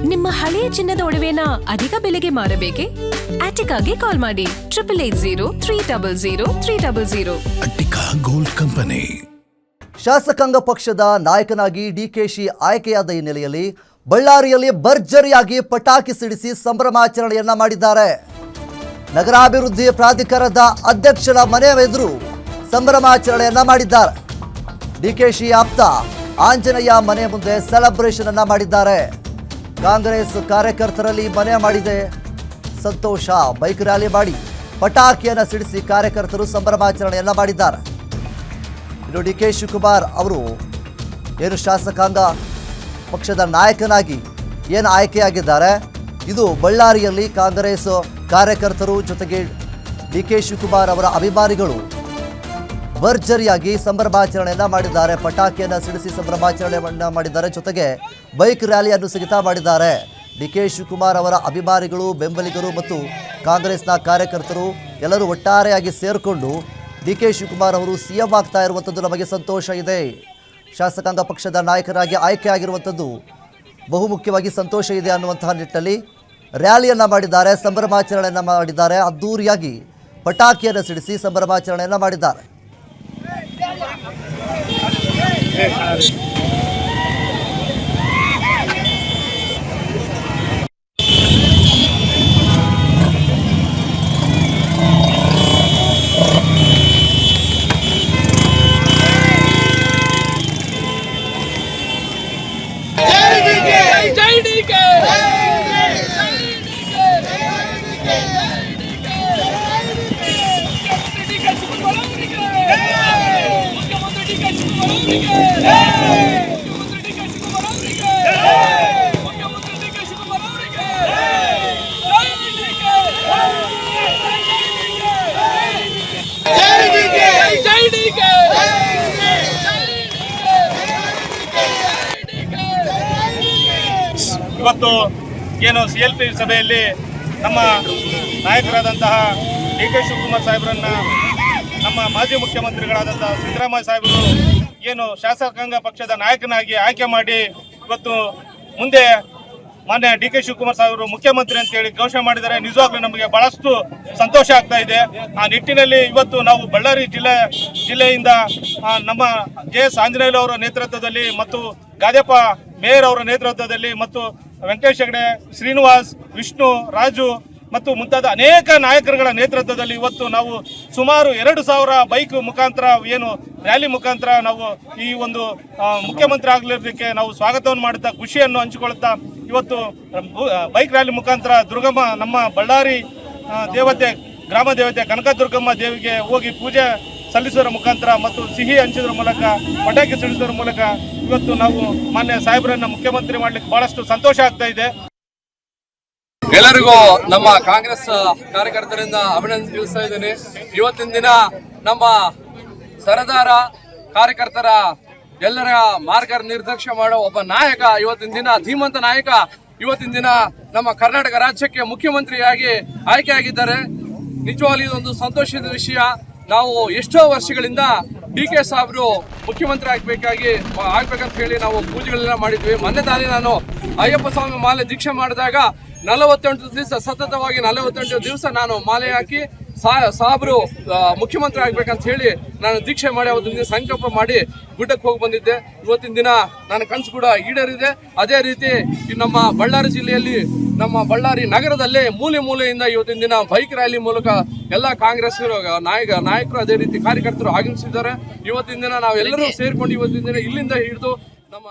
ನಿಮ್ಮ ಹಳೆಯ ಚಿನ್ನದ ಒಡವೆನ ಅಧಿಕ ಬೆಲೆಗೆ ಮಾರಬೇಕೆ? ಆಟಿಕಾಗೆ ಕಾಲ್ ಮಾಡಿ 8880 ಅಟ್ಟಿಕಾ ಗೋಲ್ಡ್ ಕಂಪನಿ. ಶಾಸಕಾಂಗ ಪಕ್ಷದ ನಾಯಕನಾಗಿ ಡಿಕೆಶಿ ಆಯ್ಕೆಯಾದ ಹಿನ್ನೆಲೆಯಲ್ಲಿ ಬಳ್ಳಾರಿಯಲ್ಲಿ ಭರ್ಜರಿಯಾಗಿ ಪಟಾಕಿ ಸಿಡಿಸಿ ಸಂಭ್ರಮಾಚರಣೆಯನ್ನ ಮಾಡಿದ್ದಾರೆ. ನಗರಾಭಿವೃದ್ಧಿ ಪ್ರಾಧಿಕಾರದ ಅಧ್ಯಕ್ಷರ ಮನೆ ಎದುರು ಸಂಭ್ರಮಾಚರಣೆಯನ್ನ ಮಾಡಿದ್ದಾರೆ. ಡಿಕೆಶಿ ಆಪ್ತ ಆಂಜನೇಯ ಮನೆ ಮುಂದೆ ಸೆಲೆಬ್ರೇಷನ್ ಅನ್ನ ಮಾಡಿದ್ದಾರೆ. ಕಾಂಗ್ರೆಸ್ ಕಾರ್ಯಕರ್ತರಲ್ಲಿ ಮನೆ ಮಾಡಿದೆ ಸಂತೋಷ. ಬೈಕ್ ರ್ಯಾಲಿ ಮಾಡಿ ಪಟಾಕಿಯನ್ನು ಸಿಡಿಸಿ ಕಾರ್ಯಕರ್ತರು ಸಂಭ್ರಮಾಚರಣೆಯನ್ನ ಮಾಡಿದ್ದಾರೆ. ಇನ್ನು ಡಿ ಕೆ ಶಿವಕುಮಾರ್ ಅವರು ಏನು ಶಾಸಕಾಂಗ ಪಕ್ಷದ ನಾಯಕನಾಗಿ ಏನು ಆಯ್ಕೆಯಾಗಿದ್ದಾರೆ, ಇದು ಬಳ್ಳಾರಿಯಲ್ಲಿ ಕಾಂಗ್ರೆಸ್ ಕಾರ್ಯಕರ್ತರು ಜೊತೆಗೆ ಡಿ ಕೆ ಶಿವಕುಮಾರ್ ಅವರ ಅಭಿಮಾನಿಗಳು ಭರ್ಜರಿಯಾಗಿ ಸಂಭ್ರಮಾಚರಣೆಯನ್ನ ಮಾಡಿದ್ದಾರೆ. ಪಟಾಕಿಯನ್ನು ಸಿಡಿಸಿ ಸಂಭ್ರಮಾಚರಣೆಯನ್ನ ಮಾಡಿದ್ದಾರೆ. ಜೊತೆಗೆ ಬೈಕ್ ರ್ಯಾಲಿಯನ್ನು ಸಹಿತ ಮಾಡಿದ್ದಾರೆ. ಡಿ ಕೆ ಶಿವಕುಮಾರ್ ಅವರ ಅಭಿಮಾನಿಗಳು, ಬೆಂಬಲಿಗರು ಮತ್ತು ಕಾಂಗ್ರೆಸ್ನ ಕಾರ್ಯಕರ್ತರು ಎಲ್ಲರೂ ಒಟ್ಟಾರೆಯಾಗಿ ಸೇರಿಕೊಂಡು ಡಿ ಕೆ ಶಿವಕುಮಾರ್ ಅವರು ಸಿಎಂ ಆಗ್ತಾ ಇರುವಂಥದ್ದು ನಮಗೆ ಸಂತೋಷ ಇದೆ, ಶಾಸಕಾಂಗ ಪಕ್ಷದ ನಾಯಕರಾಗಿ ಆಯ್ಕೆ ಆಗಿರುವಂಥದ್ದು ಬಹುಮುಖ್ಯವಾಗಿ ಸಂತೋಷ ಇದೆ ಅನ್ನುವಂತಹ ನಿಟ್ಟಿನಲ್ಲಿ ರ್ಯಾಲಿಯನ್ನು ಮಾಡಿದ್ದಾರೆ, ಸಂಭ್ರಮಾಚರಣೆಯನ್ನು ಮಾಡಿದ್ದಾರೆ. ಅದ್ದೂರಿಯಾಗಿ ಪಟಾಕಿಯನ್ನು ಸಿಡಿಸಿ ಸಂಭ್ರಮಾಚರಣೆಯನ್ನು ಮಾಡಿದ್ದಾರೆ. ಇವತ್ತು ಏನು CLP ಸಭೆಯಲ್ಲಿ ನಮ್ಮ ನಾಯಕರಾದಂತಹ ಡಿ ಕೆ ಶಿವಕುಮಾರ್ ಸಾಹೇಬರನ್ನ ನಮ್ಮ ಮಾಜಿ ಮುಖ್ಯಮಂತ್ರಿಗಳಾದಂತಹ ಸಿದ್ದರಾಮಯ್ಯ ಸಾಹೇಬರು ಏನು ಶಾಸಕಾಂಗ ಪಕ್ಷದ ನಾಯಕನಾಗಿ ಆಯ್ಕೆ ಮಾಡಿ ಇವತ್ತು ಮುಂದೆ ಮಾನ್ಯ ಡಿ ಕೆ ಶಿವಕುಮಾರ್ ಸಾಹೇಬರು ಮುಖ್ಯಮಂತ್ರಿ ಅಂತೇಳಿ ಘೋಷಣೆ ಮಾಡಿದ್ದಾರೆ. ನಿಜವಾಗ್ಲೂ ನಮಗೆ ಬಹಳಷ್ಟು ಸಂತೋಷ ಆಗ್ತಾ ಇದೆ. ಆ ನಿಟ್ಟಿನಲ್ಲಿ ಇವತ್ತು ನಾವು ಬಳ್ಳಾರಿ ಜಿಲ್ಲೆಯಿಂದ ನಮ್ಮ JS ಆಂಜನೇಯ ಅವರ ನೇತೃತ್ವದಲ್ಲಿ ಮತ್ತು ಗಾದ್ಯಪ್ಪ ಮೇಯರ್ ಅವರ ನೇತೃತ್ವದಲ್ಲಿ ಮತ್ತು ವೆಂಕಟೇಶ್ ಹೆಗಡೆ, ಶ್ರೀನಿವಾಸ್, ವಿಷ್ಣು, ರಾಜು ಮತ್ತು ಮುಂತಾದ ಅನೇಕ ನಾಯಕರುಗಳ ನೇತೃತ್ವದಲ್ಲಿ ಇವತ್ತು ನಾವು ಸುಮಾರು 2,000 ಬೈಕ್ ಮುಖಾಂತರ ಏನು ರ್ಯಾಲಿ ಮುಖಾಂತರ ನಾವು ಈ ಒಂದು ಮುಖ್ಯಮಂತ್ರಿ ಆಗಲಿರೋದಕ್ಕೆ ನಾವು ಸ್ವಾಗತವನ್ನು ಮಾಡುತ್ತಾ ಖುಷಿಯನ್ನು ಹಂಚಿಕೊಳ್ಳುತ್ತಾ ಇವತ್ತು ಬೈಕ್ ರ್ಯಾಲಿ ಮುಖಾಂತರ ದುರ್ಗಮ್ಮ ನಮ್ಮ ಬಳ್ಳಾರಿ ದೇವತೆ ಗ್ರಾಮ ದೇವತೆ ಕನಕದುರ್ಗಮ್ಮ ದೇವಿಗೆ ಹೋಗಿ ಪೂಜೆ ಸಲ್ಲಿಸೋದ್ರ ಮುಖಾಂತರ ಮತ್ತು ಸಿಹಿ ಹಂಚೋದ್ರ ಮೂಲಕ ಪಟಾಕಿ ಸಿಡಿಸೋದ್ರ ಮೂಲಕ ಇವತ್ತು ನಾವು ಮಾನ್ಯ ಸಾಹೇಬರನ್ನ ಮುಖ್ಯಮಂತ್ರಿ ಮಾಡ್ಲಿಕ್ಕೆ ಬಹಳಷ್ಟು ಸಂತೋಷ ಆಗ್ತಾ ಇದೆ. ಎಲ್ಲರಿಗೂ ನಮ್ಮ ಕಾಂಗ್ರೆಸ್ ಕಾರ್ಯಕರ್ತರಿಂದ ಅಭಿನಂದನೆ ತಿಳಿಸ್ತಾ ಇದ್ದೇನೆ. ಇವತ್ತಿನ ದಿನ ನಮ್ಮ ಸರದಾರ ಕಾರ್ಯಕರ್ತರ ಎಲ್ಲರ ಮಾರ್ಗ ನಿರ್ದೇಶನ ಮಾಡೋ ಒಬ್ಬ ನಾಯಕ, ಇವತ್ತಿನ ದಿನ ಧೀಮಂತ ನಾಯಕ ಇವತ್ತಿನ ದಿನ ನಮ್ಮ ಕರ್ನಾಟಕ ರಾಜ್ಯಕ್ಕೆ ಮುಖ್ಯಮಂತ್ರಿಯಾಗಿ ಆಯ್ಕೆಯಾಗಿದ್ದಾರೆ. ನಿಜವಾಗ್ಲೂ ಇದೊಂದು ಸಂತೋಷದ ವಿಷಯ. ನಾವು ಎಷ್ಟೋ ವರ್ಷಗಳಿಂದ ಡಿ ಕೆ ಸಾಹೇಬರು ಮುಖ್ಯಮಂತ್ರಿ ಆಗ್ಬೇಕಂತ ಹೇಳಿ ನಾವು ಪೂಜೆಗಳೆಲ್ಲ ಮಾಡಿದ್ವಿ. ಮೊನ್ನೆ ತಾನೇ ನಾನು ಅಯ್ಯಪ್ಪ ಸ್ವಾಮಿ ಮಾಲೆ ದೀಕ್ಷೆ ಮಾಡಿದಾಗ 48 ದಿವಸ ಸತತವಾಗಿ 48 ದಿವಸ ನಾನು ಮಾಲೆ ಹಾಕಿ ಸಾಹೇಬರು ಮುಖ್ಯಮಂತ್ರಿ ಆಗ್ಬೇಕಂತ ಹೇಳಿ ನಾನು ದೀಕ್ಷೆ ಮಾಡಿ ಅವತ್ತಿನ ದಿನ ಸಂಕಲ್ಪ ಮಾಡಿ ಗುಡ್ಡಕ್ಕೆ ಹೋಗಿ ಬಂದಿದ್ದೆ. ಇವತ್ತಿನ ದಿನ ನನ್ನ ಕನಸು ಕೂಡ ಈಡೇರಿದೆ. ಅದೇ ರೀತಿ ನಮ್ಮ ಬಳ್ಳಾರಿ ಜಿಲ್ಲೆಯಲ್ಲಿ ನಮ್ಮ ಬಳ್ಳಾರಿ ನಗರದಲ್ಲೇ ಮೂಲೆಯಿಂದ ಇವತ್ತಿನ ದಿನ ಬೈಕ್ ರ್ಯಾಲಿ ಮೂಲಕ ಎಲ್ಲ ಕಾಂಗ್ರೆಸ್ ನಾಯಕರು ಅದೇ ರೀತಿ ಕಾರ್ಯಕರ್ತರು ಆಗಮಿಸಿದ್ದಾರೆ. ಇವತ್ತಿನ ದಿನ ನಾವೆಲ್ಲರೂ ಸೇರ್ಕೊಂಡು ಇವತ್ತಿನ ದಿನ ಇಲ್ಲಿಂದ ಹಿಡಿದು ನಮ್ಮ